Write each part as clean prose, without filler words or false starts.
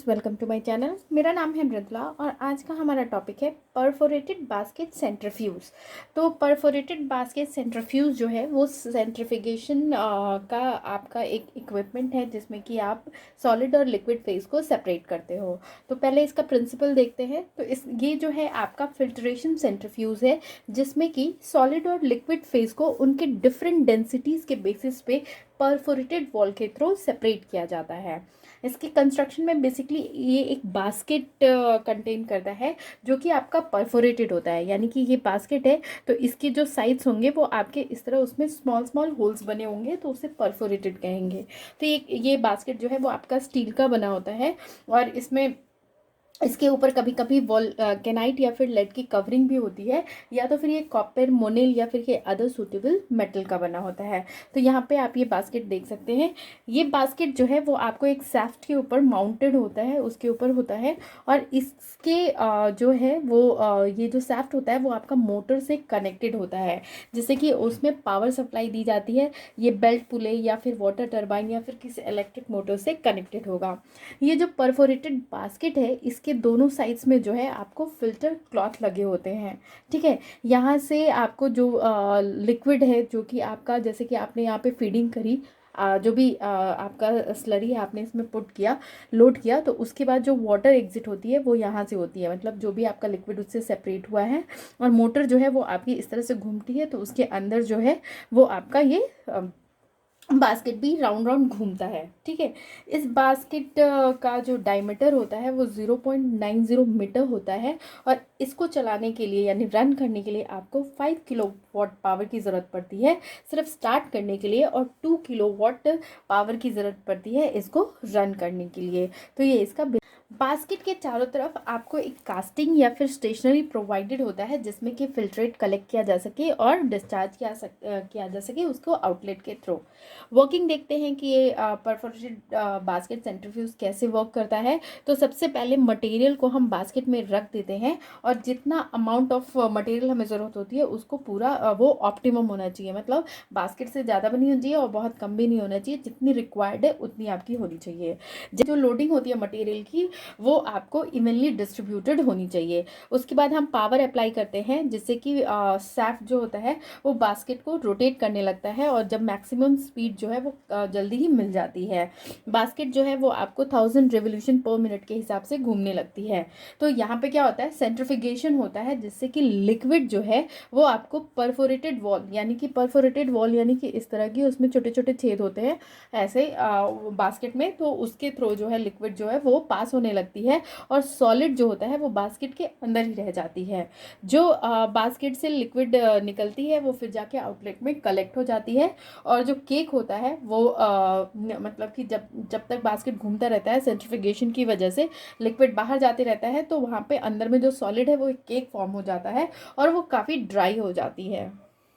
Friends, welcome to my channel. मेरा नाम है मृदुला और आज का हमारा टॉपिक है परफोरेटेड बास्केट सेंट्रीफ्यूज। तो परफोरेटेड बास्केट सेंट्रीफ्यूज जो है वो सेंट्रीफिकेशन का आपका एक इक्विपमेंट है जिसमें कि आप सॉलिड और लिक्विड फेज को सेपरेट करते हो। तो पहले इसका प्रिंसिपल देखते हैं। तो ये जो है आपका फिल्ट्रेशन सेंट्रीफ्यूज है जिसमें कि सॉलिड और लिक्विड फेज को उनके डिफरेंट डेंसिटीज़ के बेसिस पे परफोरेटेड वॉल के थ्रू सेपरेट किया जाता है। इसके कंस्ट्रक्शन में बेसिकली ये एक बास्केट कंटेन करता है जो कि आपका परफोरेटेड होता है, यानी कि ये बास्केट है तो इसके जो साइड्स होंगे वो आपके इस तरह उसमें स्मॉल स्मॉल होल्स बने होंगे तो उसे परफोरेटेड कहेंगे। तो ये बास्केट जो है वो आपका स्टील का बना होता है और इसके ऊपर कभी कभी वॉल कैनाइट या फिर लेड की कवरिंग भी होती है, या तो फिर ये कॉपर मोनेल या फिर ये अदर सूटेबल मेटल का बना होता है। तो यहाँ पे आप ये बास्केट देख सकते हैं। ये बास्केट जो है वो आपको एक सैफ्ट के ऊपर माउंटेड होता है, उसके ऊपर होता है और इसके जो है वो ये जो सैफ्ट होता है वो आपका मोटर से कनेक्टेड होता है, जिससे कि उसमें पावर सप्लाई दी जाती है। ये बेल्ट पुले या फिर वाटर टरबाइन या फिर किसी इलेक्ट्रिक मोटर से कनेक्टेड होगा। ये जो परफोरेटेड बास्केट है इसके दोनों साइड्स में जो है आपको फिल्टर क्लॉथ लगे होते हैं। ठीक है, यहाँ से आपको जो लिक्विड है जो कि आपका, जैसे कि आपने यहाँ पे फीडिंग करी, जो भी आपका स्लरी है आपने इसमें पुट किया, लोड किया, तो उसके बाद जो वाटर एग्जिट होती है वो यहाँ से होती है, मतलब जो भी आपका लिक्विड उससे सेपरेट हुआ है। और मोटर जो है वो आपकी इस तरह से घूमती है तो उसके अंदर जो है वो आपका ये बास्केट भी राउंड राउंड घूमता है। ठीक है, इस बास्केट का जो डायमीटर होता है वो 0.90 मीटर होता है और इसको चलाने के लिए यानी रन करने के लिए आपको 5 किलोवाट पावर की ज़रूरत पड़ती है सिर्फ स्टार्ट करने के लिए, और 2 किलोवाट पावर की ज़रूरत पड़ती है इसको रन करने के लिए। तो ये इसका बास्केट के चारों तरफ आपको एक कास्टिंग या फिर स्टेशनरी प्रोवाइडेड होता है जिसमें कि फिल्ट्रेट कलेक्ट किया जा सके और डिस्चार्ज किया जा सके उसको आउटलेट के थ्रू। वर्किंग देखते हैं कि ये परफोरेटेड बास्केट सेंट्रीफ्यूज कैसे वर्क करता है। तो सबसे पहले मटेरियल को हम बास्केट में रख देते हैं और जितना अमाउंट ऑफ मटेरियल हमें ज़रूरत होती है उसको पूरा वो ऑप्टिमम होना चाहिए, मतलब बास्केट से ज़्यादा भी नहीं होना चाहिए और बहुत कम भी नहीं होना चाहिए, जितनी रिक्वायर्ड है उतनी आपकी होनी चाहिए। जो लोडिंग होती है मटेरियल की वो आपको इवनली डिस्ट्रीब्यूटेड होनी चाहिए। उसके बाद हम पावर अप्लाई करते हैं जिससे कि सैफ्ट जो होता है वो बास्केट को रोटेट करने लगता है और जब मैक्सिमम स्पीड जो है वो जल्दी ही मिल जाती है। बास्केट जो है वो आपको 1000 रिवोल्यूशन पर मिनट के हिसाब से घूमने लगती है। तो यहाँ पे क्या होता है, सेंट्रीफिकेशन होता है जिससे कि लिक्विड जो है वो आपको परफोरेटेड वॉल यानी कि इस तरह की उसमें छोटे छोटे छेद होते हैं ऐसे बास्केट में, तो उसके थ्रू जो है लिक्विड जो है वो पास होने लगती है और सॉलिड जो होता है वो बास्केट के अंदर ही रह जाती है। जो बास्केट से लिक्विड निकलती है वो फिर जाके आउटलेट में कलेक्ट हो जाती है। और जो केक होता है वो मतलब कि जब जब तक बास्केट घूमता रहता है सेंट्रीफिकेशन की वजह से लिक्विड बाहर जाते रहता है, तो वहाँ पे अंदर में जो सॉलिड है वो एक केक फॉर्म हो जाता है और वो काफ़ी ड्राई हो जाती है।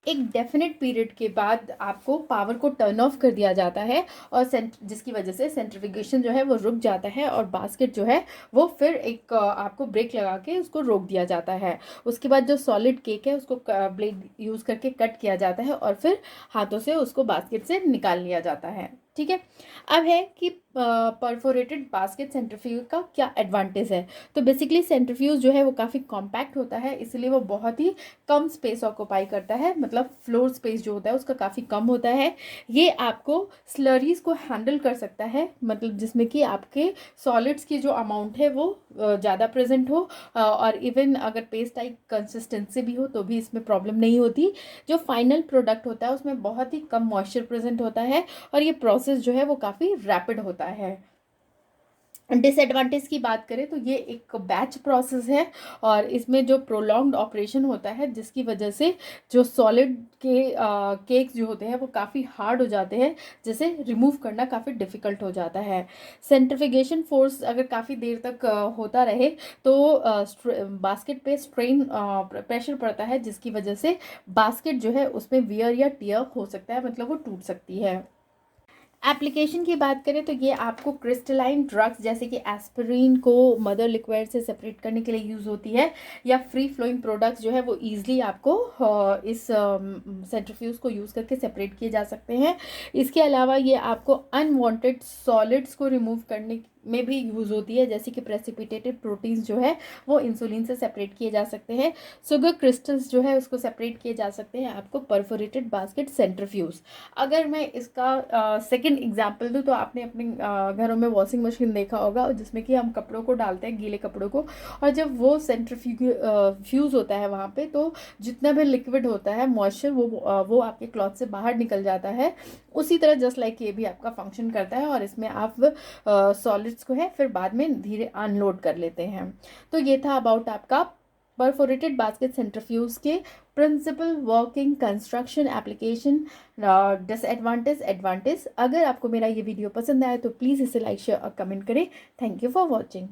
एक डेफिनेट पीरियड के बाद आपको पावर को टर्न ऑफ कर दिया जाता है और जिसकी वजह से सेंट्रीफिकेशन जो है वो रुक जाता है और बास्केट जो है वो फिर एक आपको ब्रेक लगा के उसको रोक दिया जाता है। उसके बाद जो सॉलिड केक है उसको ब्लेड यूज़ करके कट किया जाता है और फिर हाथों से उसको बास्केट से निकाल लिया जाता है। ठीक है, अब है कि परफोरेटेड बास्केट सेंट्रीफ्यूज का क्या एडवांटेज है। तो बेसिकली सेंट्रीफ्यूज जो है वो काफ़ी कॉम्पैक्ट होता है, इसलिए वो बहुत ही कम स्पेस ऑक्यूपाई करता है, मतलब फ्लोर स्पेस जो होता है उसका काफ़ी कम होता है। ये आपको स्लरीज को हैंडल कर सकता है, मतलब जिसमें कि आपके सॉलिड्स की जो अमाउंट है वो ज़्यादा प्रेजेंट हो और इवन अगर पेस्ट टाइप कंसिस्टेंसी भी हो तो भी इसमें प्रॉब्लम नहीं होती। जो फाइनल प्रोडक्ट होता है उसमें बहुत ही कम मॉइस्चर प्रेजेंट होता है और ये प्रोसेस जो है वो काफ़ी रैपिड होता है। डिसएडवांटेज की बात करें तो ये एक बैच प्रोसेस है और इसमें जो प्रोलॉन्ग्ड ऑपरेशन होता है जिसकी वजह से जो सॉलिड के केक्स जो होते हैं वो काफ़ी हार्ड हो जाते हैं, जिसे रिमूव करना काफ़ी डिफ़िकल्ट हो जाता है। सेंट्रीफिकेशन फोर्स अगर काफ़ी देर तक होता रहे तो बास्केट पे स्ट्रेन प्रेशर पड़ता है, जिसकी वजह से बास्केट जो है उसमें वियर या टियर हो सकता है, मतलब वो टूट सकती है। एप्लीकेशन की बात करें तो ये आपको क्रिस्टलाइन ड्रग्स जैसे कि एस्पिरिन को मदर लिक्विड से सेपरेट करने के लिए यूज़ होती है, या फ्री फ्लोइंग प्रोडक्ट्स जो है वो ईजिली आपको इस सेंट्रीफ्यूज को यूज़ करके सेपरेट किए जा सकते हैं। इसके अलावा ये आपको अनवांटेड सॉलिड्स को रिमूव करने में भी यूज़ होती है, जैसे कि प्रेसिपिटेटेड प्रोटीन्स जो है वो इंसुलिन से सेपरेट किए जा सकते हैं, शुगर क्रिस्टल्स जो है उसको सेपरेट किए जा सकते हैं आपको परफोरेटेड बास्केट सेंट्रीफ्यूज। अगर मैं इसका सेकंड एग्जांपल दूँ तो आपने अपने घरों में वॉशिंग मशीन देखा होगा जिसमें कि हम कपड़ों को डालते हैं, गीले कपड़ों को, और जब वो फ्यूज़ होता है वहाँ पे तो जितना भी लिक्विड होता है मॉइस्चर वो आपके क्लॉथ से बाहर निकल जाता है। उसी तरह जस्ट लाइक ये भी आपका फंक्शन करता है और इसमें आप सॉलिड्स को है फिर बाद में धीरे अनलोड कर लेते हैं। तो ये था अबाउट आपका परफोरेटेड बास्केट सेंट्रीफ्यूज के principle, working, construction, application, disadvantage, advantage. अगर आपको मेरा ये वीडियो पसंद आया तो प्लीज़ इसे लाइक, शेयर और कमेंट करें। Thank you for watching.